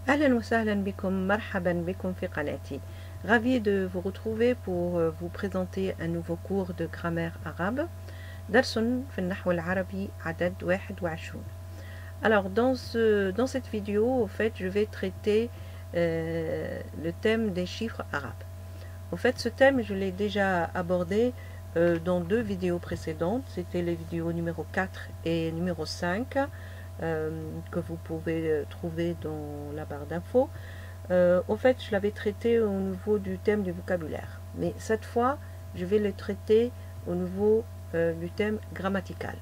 Ahlan wa sahlan bikum, marhaban bikum fi qanati. Ravi de vous retrouver pour vous présenter un nouveau cours de grammaire arabe. Darsun fi al-nahw al-arabi adad 21. Alors dans cette vidéo, en fait, je vais traiter le thème des chiffres arabes. En fait, ce thème, je l'ai déjà abordé dans deux vidéos précédentes. C'était les vidéos numéro 4 et numéro 5. Que vous pouvez trouver dans la barre d'infos. En fait, je l'avais traité au niveau du thème du vocabulaire. Mais cette fois, je vais le traiter au niveau du thème grammatical.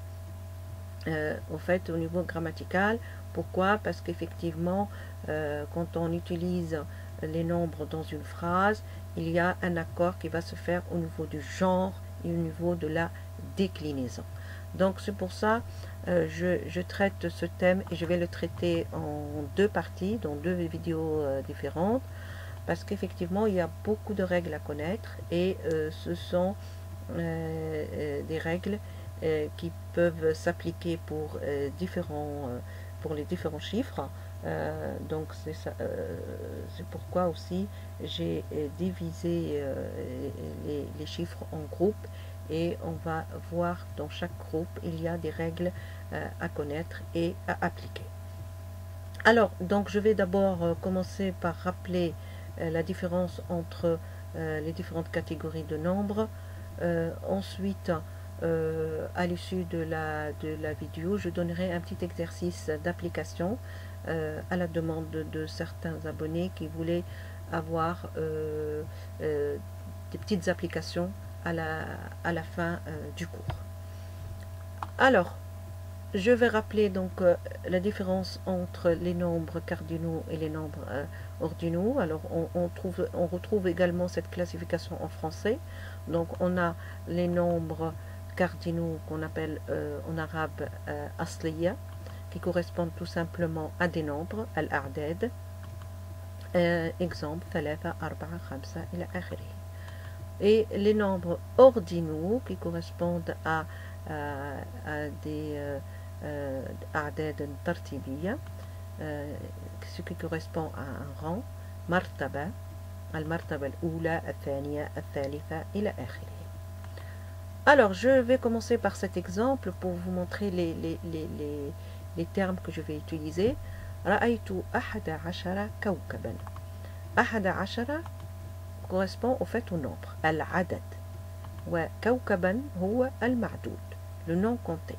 En fait, au niveau grammatical, pourquoi? Parce qu'effectivement, quand on utilise les nombres dans une phrase, il y a un accord qui va se faire au niveau du genre et au niveau de la déclinaison. Donc c'est pour ça je traite ce thème et je vais le traiter en deux parties, dans deux vidéos différentes, parce qu'effectivement il y a beaucoup de règles à connaître et ce sont des règles qui peuvent s'appliquer pour pour les différents chiffres. Donc c'est pourquoi aussi j'ai divisé les chiffres en groupes, et on va voir dans chaque groupe il y a des règles à connaître et à appliquer. Alors donc je vais d'abord commencer par rappeler la différence entre les différentes catégories de nombres. Ensuite, à l'issue de la vidéo, je donnerai un petit exercice d'application à la demande de certains abonnés qui voulaient avoir des petites applications à la fin du cours. Alors, je vais rappeler donc la différence entre les nombres cardinaux et les nombres ordinaux. Alors, on retrouve également cette classification en français. Donc, on a les nombres cardinaux qu'on appelle en arabe asliya, qui correspondent tout simplement à des nombres, al-a'dad. Exemple, 3, 4, 5, ila akhiri. Et les nombres ordinaux qui correspondent à des a'dad tartibiyya, ce qui correspond à un rang, martaba, al-martaba al-oula, al-thaniya, al-thalitha, ila akhiri. Alors, je vais commencer par cet exemple pour vous montrer les termes que je vais utiliser. Ra'aytu 11 kawkaban. 11 correspond au fait au nombre, al-adad. Wa kawkaban huwa al-ma'doud, le non compté.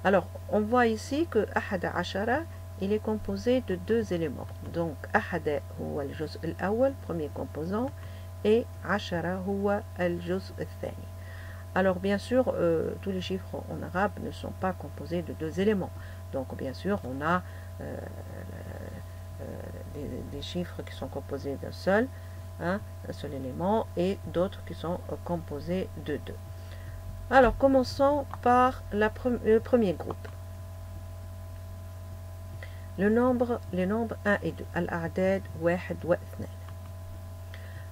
Alors, on voit ici que 11 il est composé de deux éléments. Donc, 11 huwa al-juz' al-awwal, premier composant, et 10 huwa al-juz' al-thani. Alors bien sûr, tous les chiffres en arabe ne sont pas composés de deux éléments. Donc bien sûr, on a des chiffres qui sont composés d'un seul élément, et d'autres qui sont composés de deux. Alors commençons par le premier groupe. Les nombres 1 et 2. Al-a'dad 1 wa 2.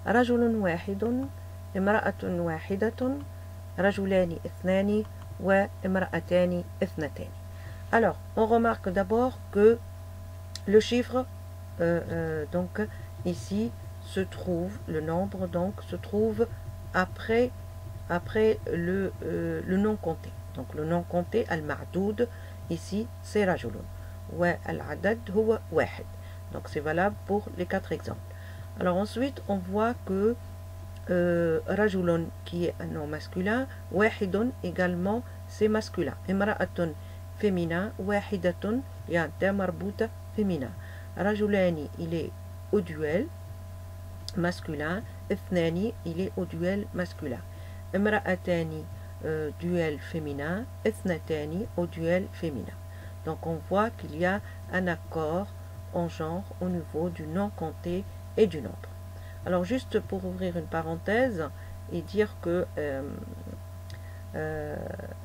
رجل واحد, امرأة واحدة, رجلان اثنان وامرأتان اثنتان. Alors, on remarque d'abord que le chiffre, donc ici, se trouve, le nombre donc se trouve après le non compté. Donc le non compté, al-ma'doud, ici, c'est rajulun. Wa al-adad huwa wahid. Donc c'est valable pour les quatre exemples. Alors ensuite, on voit que rajulun qui est un nom masculin, wahidun également c'est masculin, imra'atun féminin, wahidatun il y a un terme marbouta féminin, rajulani il est au duel masculin, ithnani il est au duel masculin, imra'atani duel féminin, ithnatani au duel féminin. Donc on voit qu'il y a un accord en genre au niveau du non compté et du nombre. Alors juste pour ouvrir une parenthèse et dire que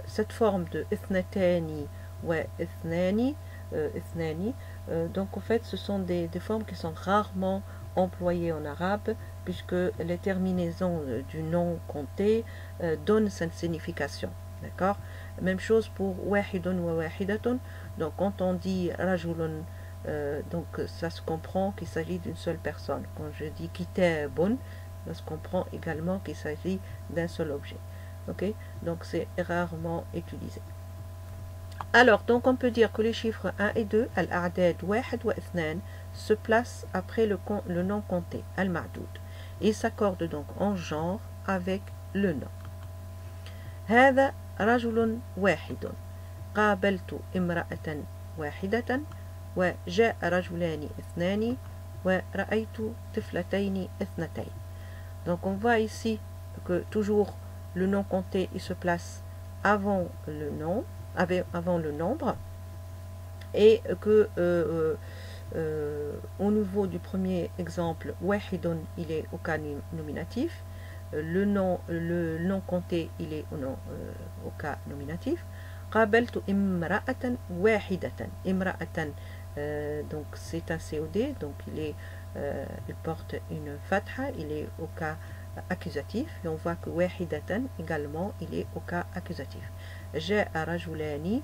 cette forme de ithnatani ou ithnani, donc en fait ce sont des formes qui sont rarement employées en arabe, puisque les terminaisons du nom compté donnent cette signification. D'accord? Même chose pour wahidun wa wahidatun. Donc quand on dit rajulun donc ça se comprend qu'il s'agit d'une seule personne. Quand je dis kitabun, ça se comprend également qu'il s'agit d'un seul objet. Ok, donc c'est rarement utilisé. Alors, donc on peut dire que les chiffres 1 et 2, al-a'dad wahid wa ithnan, se placent après le nom compté, al-ma'doud. Ils s'accordent donc en genre avec le nom. هذا رجل واحد. قابلت امرأة واحدة. وجاء رجلان اثنان. ورأيت طفلتين اثنتين. Donc on voit ici que toujours le nom compté il se place avant le nom, avant le nombre, et que au niveau du premier exemple, wahidun il est au cas nominatif, le nom compté il est au cas nominatif. قابلت امرأة واحدة. امرأة donc c'est un COD, donc il porte une fatha, il est au cas accusatif, et on voit que wahidatan également il est au cas accusatif. Ja'a rajulani,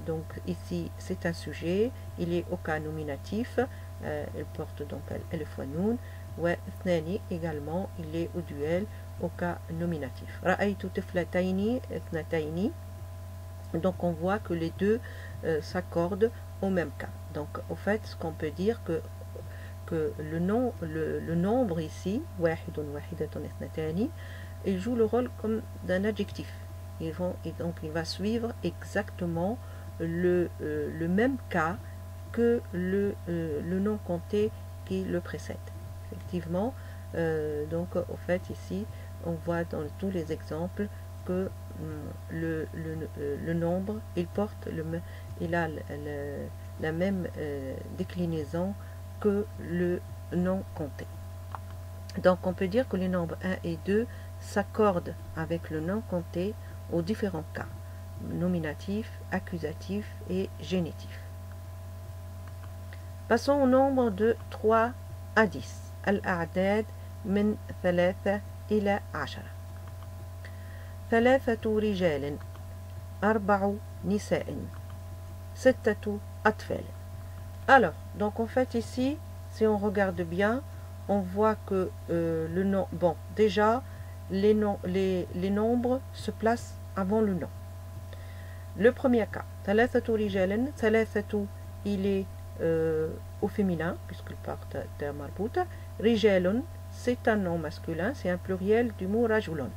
donc ici c'est un sujet, il est au cas nominatif, il porte donc alif wa noun. Wa ithnani également il est au duel au cas nominatif. Ra'aytu tiflatayni ithnatayni. Donc on voit que les deux s'accordent au même cas. Donc au fait ce qu'on peut dire que le nombre ici, wahidun wahidatun ithnatani, il joue le rôle comme d'un adjectif. Et donc il va suivre exactement le même cas que le nom compté qui le précède. Effectivement, donc au fait ici on voit dans tous les exemples que le nombre il porte il a la même déclinaison que le nom compté. Donc on peut dire que les nombres 1 et 2 s'accordent avec le nom compté aux différents cas, nominatif, accusatif et génitif. Passons au nombre de 3 à 10. Al-a'dad min thalatha ila 10. ثلاثة رجال. 4 نساء. 6 أطفال. Alors, donc en fait ici, si on regarde bien, on voit que le nom, bon, déjà, les nombres se placent avant le nom. Le premier cas, ثلاثة رجال. ثلاثة, il est au féminin, puisqu'il porte de marbuta. رجال, c'est un nom masculin, c'est un pluriel du mot rajulun.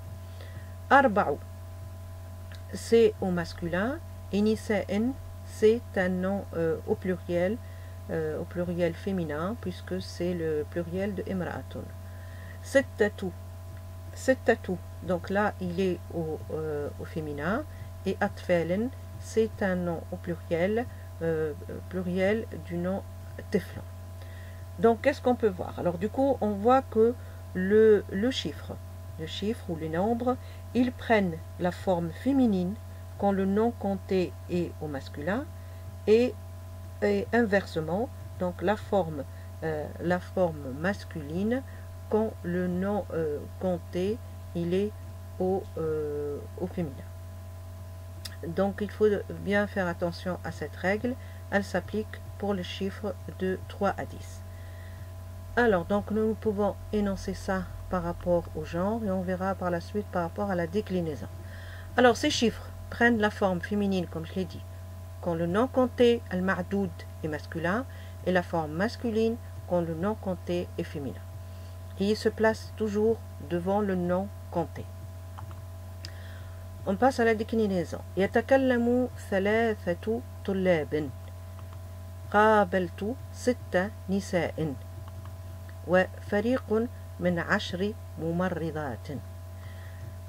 4, c'est au masculin, et nisa'in, c'est un nom au pluriel féminin, puisque c'est le pluriel de imra'atun. 6, donc là il est au féminin, et atfalin, c'est un nom au pluriel du nom tiflan. Donc qu'est-ce qu'on peut voir? Alors du coup on voit que le chiffre ou les nombres, ils prennent la forme féminine quand le nom compté est au masculin, et inversement, donc la forme masculine quand le nom compté il est au féminin. Donc il faut bien faire attention à cette règle, elle s'applique pour les chiffres de 3 à 10. Alors donc nous pouvons énoncer ça par rapport au genre, et on verra par la suite par rapport à la déclinaison. Alors ces chiffres prennent la forme féminine, comme je l'ai dit, quand le nom compté al-ma'doud est masculin, et la forme masculine quand le nom compté est féminin. Et il se place toujours devant le nom compté. On passe à la déclinaison. يتكلم 3 طلاب. قابلت 6 نساء. وفريق من 10 ممرضات.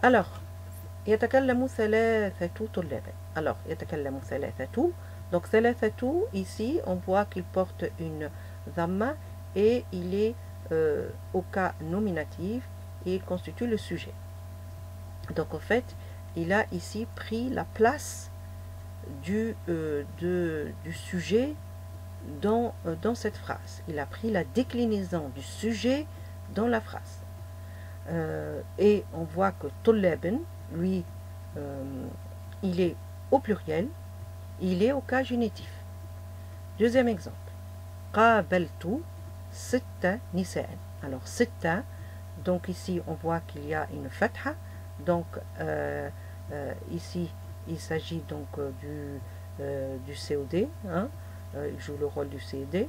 Alors, يتكلم 3 طلاب. Alors, يتكلم 3. Donc, 3, ici, on voit qu'il porte une dhamma, et il est au cas nominatif, et il constitue le sujet. Donc, en fait, il a ici pris la place du sujet dans cette phrase. Il a pris la déclinaison du sujet dans la phrase. Et on voit que Tullabin, lui, il est au pluriel, il est au cas génitif. Deuxième exemple. قابلت 6 نساء. Alors 6, donc ici on voit qu'il y a une fatha, donc ici il s'agit donc du COD, hein, il joue le rôle du COD,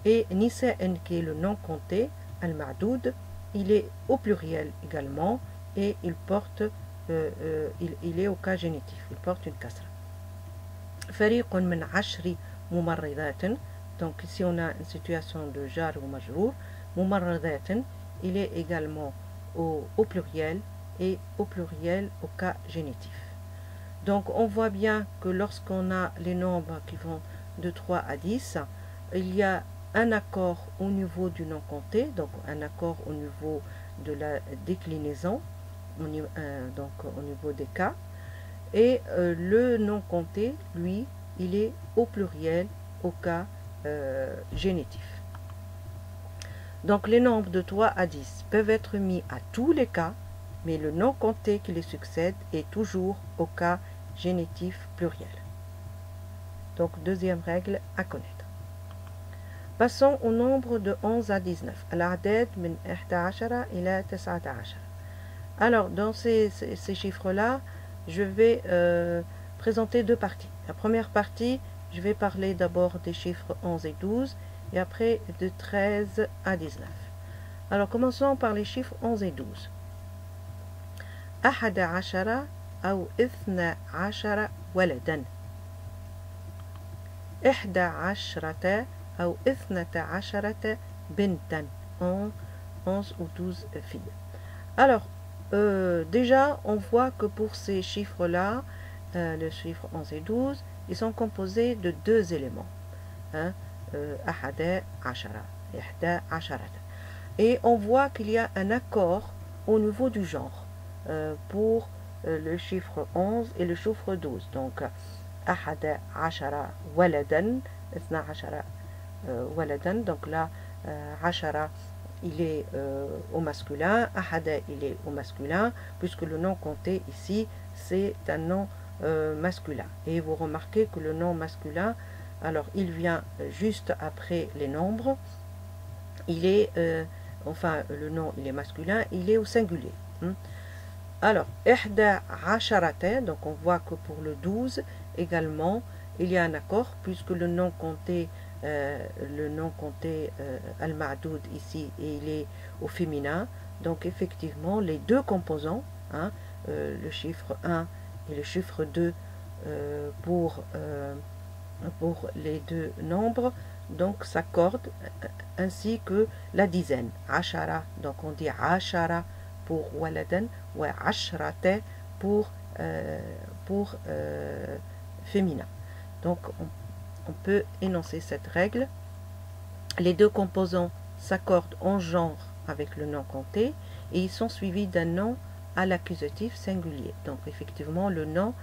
et nisa'en qui est le nom compté, al-ma'doud, il est au pluriel également, et il porte, il est au cas génitif, il porte une kasra. فريق من 10 ممرضات, donc ici on a une situation de jar ou majrour. ممرضات, il est également au pluriel, et au pluriel au cas génitif. Donc on voit bien que lorsqu'on a les nombres qui vont de 3 à 10, il y a un accord au niveau du nom compté, donc un accord au niveau de la déclinaison, donc au niveau des cas, et le nom compté, lui, il est au pluriel au cas génitif. Donc les nombres de 3 à 10 peuvent être mis à tous les cas, mais le nom compté qui les succède est toujours au cas génitif pluriel. Donc deuxième règle à connaître. Passons au nombre de 11 à 19. الأعداد من 11 إلى 19. Alors dans ces chiffres-là, je vais présenter deux parties. La première partie, je vais parler d'abord des chiffres 11 et 12, et après de 13 à 19. Alors commençons par les chiffres 11 et 12. 11 أو 12 ولدا. 11 أو 12 بنتا. 11 ou 12 filles. Alors, déjà, on voit que pour ces chiffres-là, les chiffres 11 et 12, ils sont composés de deux éléments. Hein? Et on voit qu'il y a un accord au niveau du genre pour le chiffre 11 et le chiffre 12. Donc, 11 ولدا, 12 ولدا, donc là, 10 il est au masculin, ahada il est au masculin, puisque le nom compté ici, c'est un nom masculin. Et vous remarquez que le nom masculin, alors il vient juste après les nombres, il est, enfin le nom il est masculin, il est au singulier. Alors, 11, donc on voit que pour le 12 également, il y a un accord, puisque le nom compté al-ma'doud ici, et il est au féminin. Donc effectivement, les deux composants, hein, le chiffre 1 et le chiffre 2 pour les deux nombres, donc s'accordent, ainsi que la dizaine. Ashara, donc on dit ashara pour waladan, ou ashrata pour féminin. Donc on peut énoncer cette règle. Les deux composants s'accordent en genre avec le nom compté, et ils sont suivis d'un nom à l'accusatif singulier. Donc effectivement le nom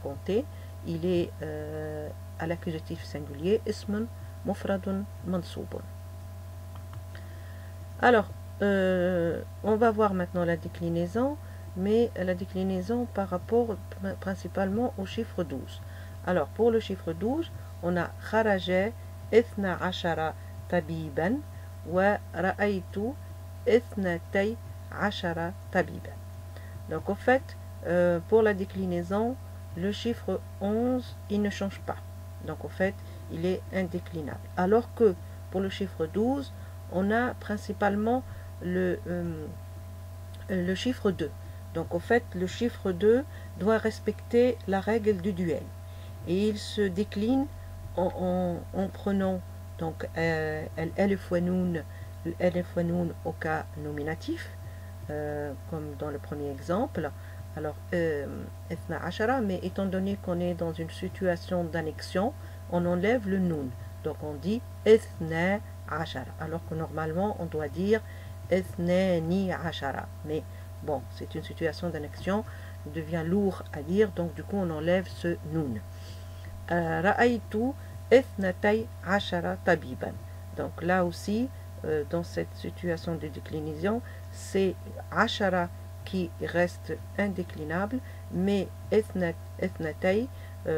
compté, il est à l'accusatif singulier, ismun mufradun mansoubun. Alors on va voir maintenant la déclinaison, mais la déclinaison par rapport principalement au chiffre 12. Alors pour le chiffre 12, on a kharaja 12 tabiban wa ra'aytu 12 tabiban. Donc en fait, pour la déclinaison, le chiffre 11, il ne change pas. Donc en fait, il est indéclinable. Alors que pour le chiffre 12, on a principalement le chiffre 2. Donc en fait, le chiffre 2 doit respecter la règle du duel. Et il se décline en prenant donc l'alif wa noun au cas nominatif, comme dans le premier exemple. Alors, ethna ashara, mais étant donné qu'on est dans une situation d'annexion, on enlève le noun. Donc on dit ethna ashara, alors que normalement on doit dire ethnani ashara. Mais bon, c'est une situation d'annexion, il devient lourd à dire, donc du coup on enlève ce noun. Ra'aytu ethnatay ashara tabiban. Donc là aussi, dans cette situation de déclinaison, c'est ashara qui reste indéclinable, mais ethnatay,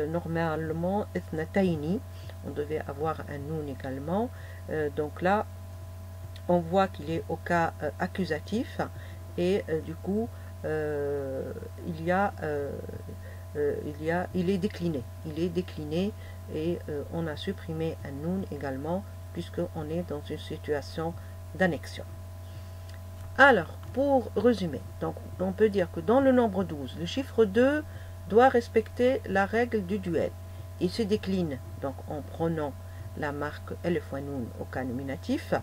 normalement ethnatayni, on devait avoir un noun également. Donc là, on voit qu'il est au cas accusatif et du coup, il est décliné. Il est décliné et on a supprimé un noun également puisqu'on est dans une situation d'annexion. Alors, pour résumer, donc on peut dire que dans le nombre 12, le chiffre 2 doit respecter la règle du duel. Il se décline donc en prenant la marque Elif wa Noun au cas nominatif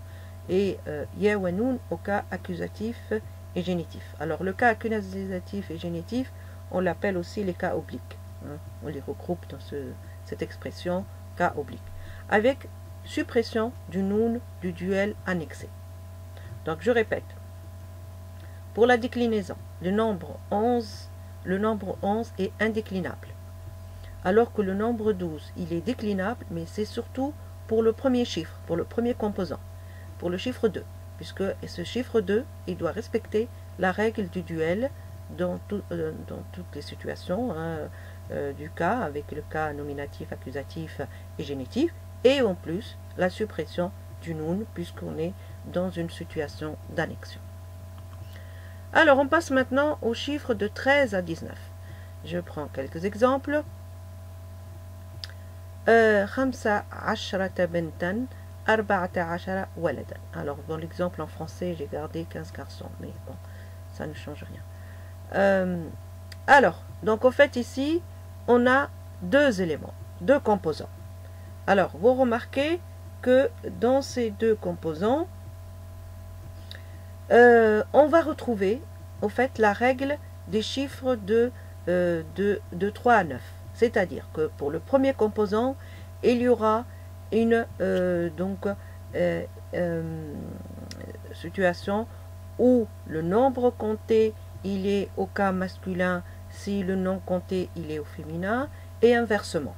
et Ya wa Noun au cas accusatif et génitif. Alors le cas accusatif et génitif, on l'appelle aussi les cas obliques. On les regroupe dans cette expression cas oblique. Avec suppression du noun du duel annexé. Donc je répète. Pour la déclinaison, le nombre 11 est indéclinable. Alors que le nombre 12, il est déclinable, mais c'est surtout pour le premier chiffre, pour le premier composant, pour le chiffre 2, puisque ce chiffre 2, il doit respecter la règle du duel dans toutes les situations du cas, avec le cas nominatif, accusatif et génitif, et en plus la suppression du noun, puisqu'on est dans une situation d'annexion. Alors, on passe maintenant aux chiffres de 13 à 19. Je prends quelques exemples. 15 بنتا 14 ولدا. Alors, dans l'exemple en français, j'ai gardé 15 garçons, mais bon, ça ne change rien. Alors, donc au fait ici, on a deux éléments, deux composants. Alors, vous remarquez que dans ces deux composants, on va retrouver au fait la règle des chiffres de 3 à 9. C'est-à-dire que pour le premier composant, il y aura une situation où le nombre compté il est au cas masculin si le non compté il est au féminin et inversement.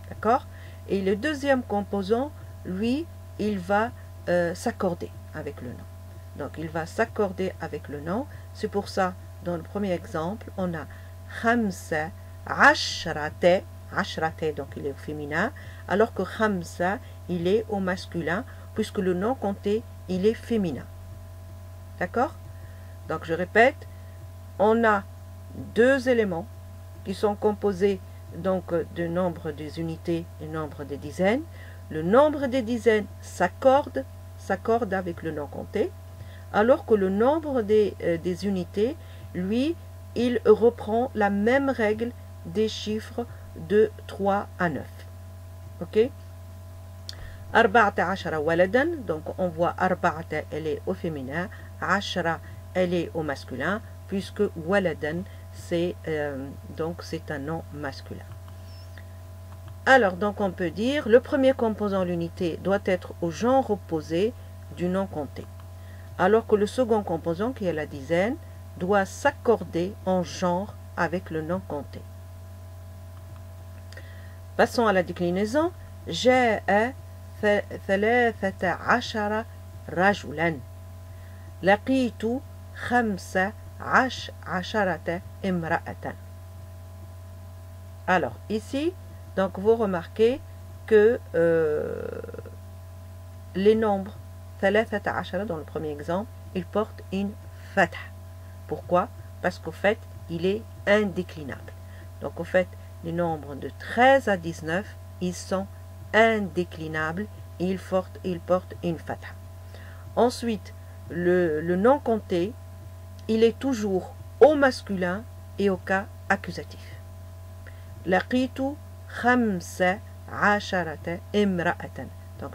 D'accord? Et le deuxième composant, lui, il va s'accorder avec le nom. Donc il va s'accorder avec le nom. C'est pour ça, dans le premier exemple, on a khamsa ashrate, ashrate, donc il est au féminin, alors que khamsa, il est au masculin, puisque le nom compté, il est féminin. D'accord? Donc je répète, on a deux éléments qui sont composés donc du nombre des unités et nombre des dizaines. Le nombre des dizaines s'accorde avec le non compté, alors que le nombre des unités, lui, il reprend la même règle des chiffres de 3 à 9. Ok? 14 waladan, donc on voit 14 elle est au féminin, 10 elle est au masculin, puisque waladan c'est un nom masculin. Alors donc on peut dire le premier composant l'unité doit être au genre opposé du non compté, alors que le second composant qui est la dizaine doit s'accorder en genre avec le non compté. Passons à la déclinaison. جاء 13 رجلا لقيت 15 امرأة. Alors ici, donc vous remarquez que les nombres 13 dans le premier exemple, ils portent une fatha. Pourquoi? Parce qu'au fait, il est indéclinable. Donc au fait, les nombres de 13 à 19, ils sont indéclinables et ils portent une fatha. Ensuite, le non compté, il est toujours au masculin et au cas accusatif. Laqitu 15 imra'atan. Donc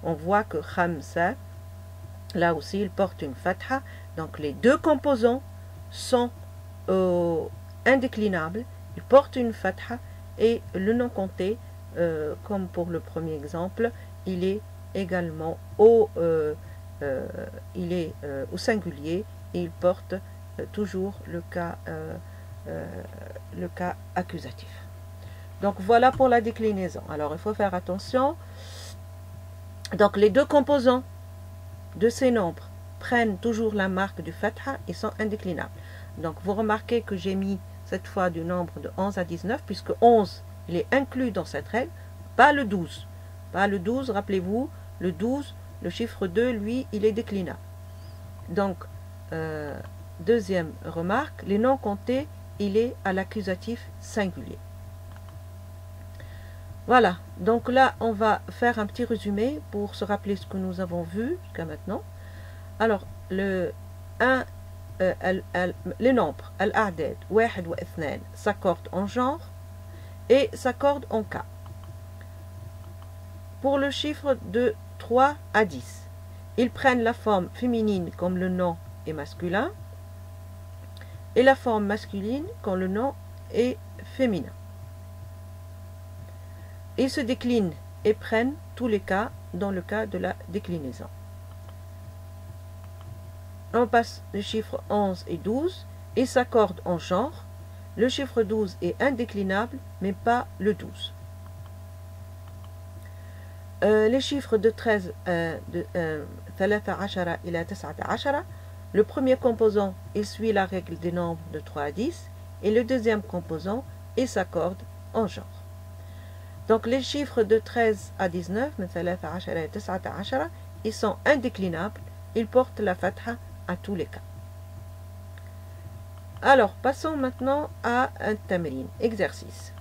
on voit que khamsa, là aussi il porte une fatha. Donc les deux composants sont indéclinables, ils portent une fatha, et le non compté, comme pour le premier exemple, il est également au singulier et il porte toujours le cas accusatif. Donc voilà pour la déclinaison. Alors il faut faire attention. Donc les deux composants de ces nombres prennent toujours la marque du fatha et sont indéclinables. Donc vous remarquez que j'ai mis cette fois du nombre de 11 à 19, puisque 11 il est inclus dans cette règle, pas le 12. Pas le 12, rappelez-vous, le 12, le chiffre 2, lui, il est déclinable. Donc, deuxième remarque, les noms comptés, il est à l'accusatif singulier. Voilà, donc là, on va faire un petit résumé pour se rappeler ce que nous avons vu jusqu'à maintenant. Alors, les nombres, al-a'dad, wahid wa ithnan, s'accordent en genre et s'accordent en cas. Pour le chiffre de 3 à 10, ils prennent la forme féminine comme le nom est masculin et la forme masculine quand le nom est féminin. Ils se déclinent et prennent tous les cas dans le cas de la déclinaison. On passe les chiffres 11 et 12 et s'accordent en genre. Le chiffre 12 est indéclinable, mais pas le 12. Les chiffres de 13 de 13 ila 19, le premier composant, il suit la règle des nombres de 3 à 10, et le deuxième composant, il s'accorde en genre. Donc les chiffres de 13 à 19, ils sont indéclinables, ils portent la fatha à tous les cas. Alors, passons maintenant à un tamrin, exercice.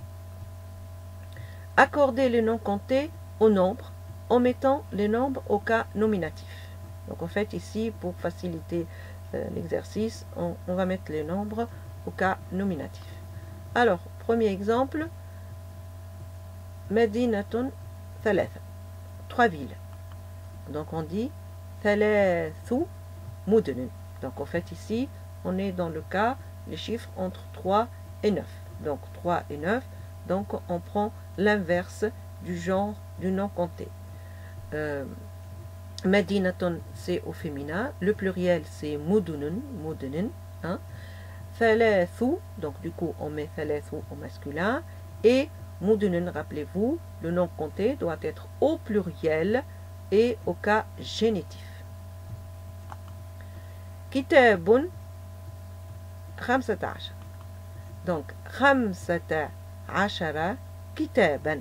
Accordez les noms comptés au nombre en mettant les nombres au cas nominatif. Donc en fait ici, pour faciliter l'exercice, on va mettre les nombres au cas nominatif. Alors, premier exemple, Madinatun thalatha, 3 villes. Donc on dit thalathu mudun. Donc en fait ici, on est dans le cas, les chiffres entre 3 et 9. Donc 3 et 9, donc on prend l'inverse du genre du nom compté. Madinatun, c'est au féminin. Le pluriel, c'est mudunun, mudunin. Hein. Thalathu, donc du coup, on met thalathu au masculin. Et mudunun, rappelez-vous, le nom compté doit être au pluriel et au cas génitif. Kitabun, khamsata ashara. Donc, khamsata ashara kitaban.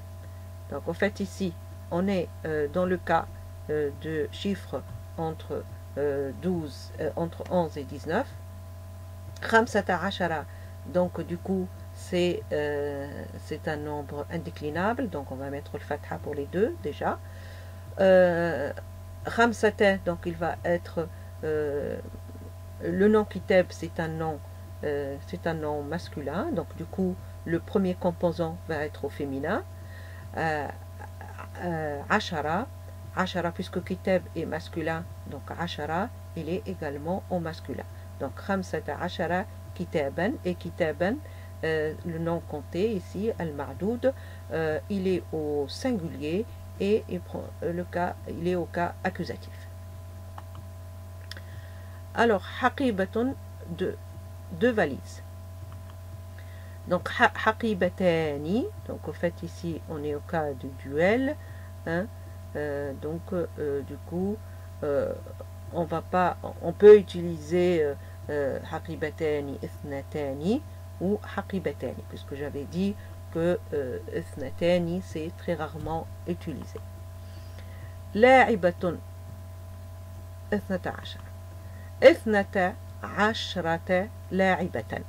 Donc, en fait, ici, on est dans le cas de chiffres entre 11 et 19. Khamsata ashara, donc du coup, c'est un nombre indéclinable, donc on va mettre le fatha pour les deux déjà. Khamsata, donc il va être le nom kitab, c'est un nom masculin, donc du coup, le premier composant va être au féminin. Ashara, puisque kitab est masculin, donc ashara, il est également au masculin. Donc khamsata ashara kitaban, et kitaban, le nom compté ici, al-ma'doud, il est au singulier et il est au cas accusatif. Alors, haqibatun, deux valises. Donc, haqibatani, donc en fait ici on est au cas du duel. Hein, du coup, on peut utiliser haqibatani, ithnatani ou haqibatani, puisque j'avais dit que ithnatani c'est très rarement utilisé. La'ibatun, ithnata ashara. Ithnata ashrata la'ibatan.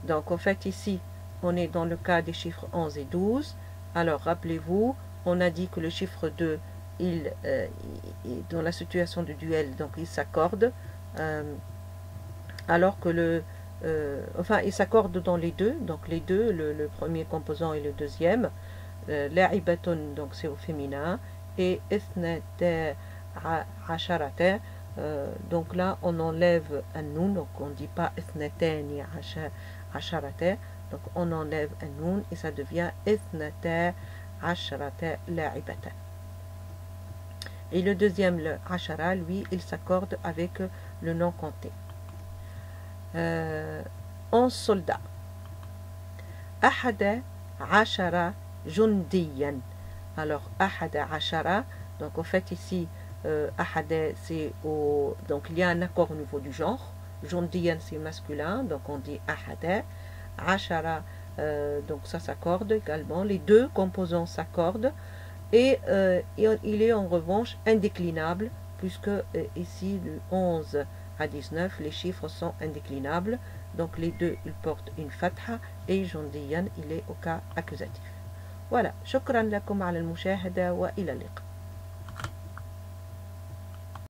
Donc en fait ici, on est dans le cas des chiffres 11 et 12. Alors rappelez-vous, on a dit que le chiffre 2, dans la situation de duel, donc il s'accorde, alors que il s'accorde dans les deux, donc les deux, le premier composant et le deuxième. La'ibatun, donc c'est au féminin, et ithnata asharata, donc là on enlève un nun, donc on ne dit pas ithnatani asharata, donc on enlève un nun et ça devient ithnata asharata la'ibata. Et le deuxième, le ashara, lui, il s'accorde avec le nom compté. 11 soldats. Ahada ashara jundiyan. Alors, ahada ashara, donc en fait ici, ahada, c'est donc il y a un accord au niveau du genre. Jundiyan, c'est masculin, donc on dit ahada. Ashara, donc ça s'accorde également. Les deux composants s'accordent. Et il est en revanche indéclinable, puisque ici, du 11 à 19, les chiffres sont indéclinables. Donc les deux, ils portent une fatha, et جنديا, il est au cas accusatif. Voilà, شكرا لكم على المشاهدة وإلى اللقاء.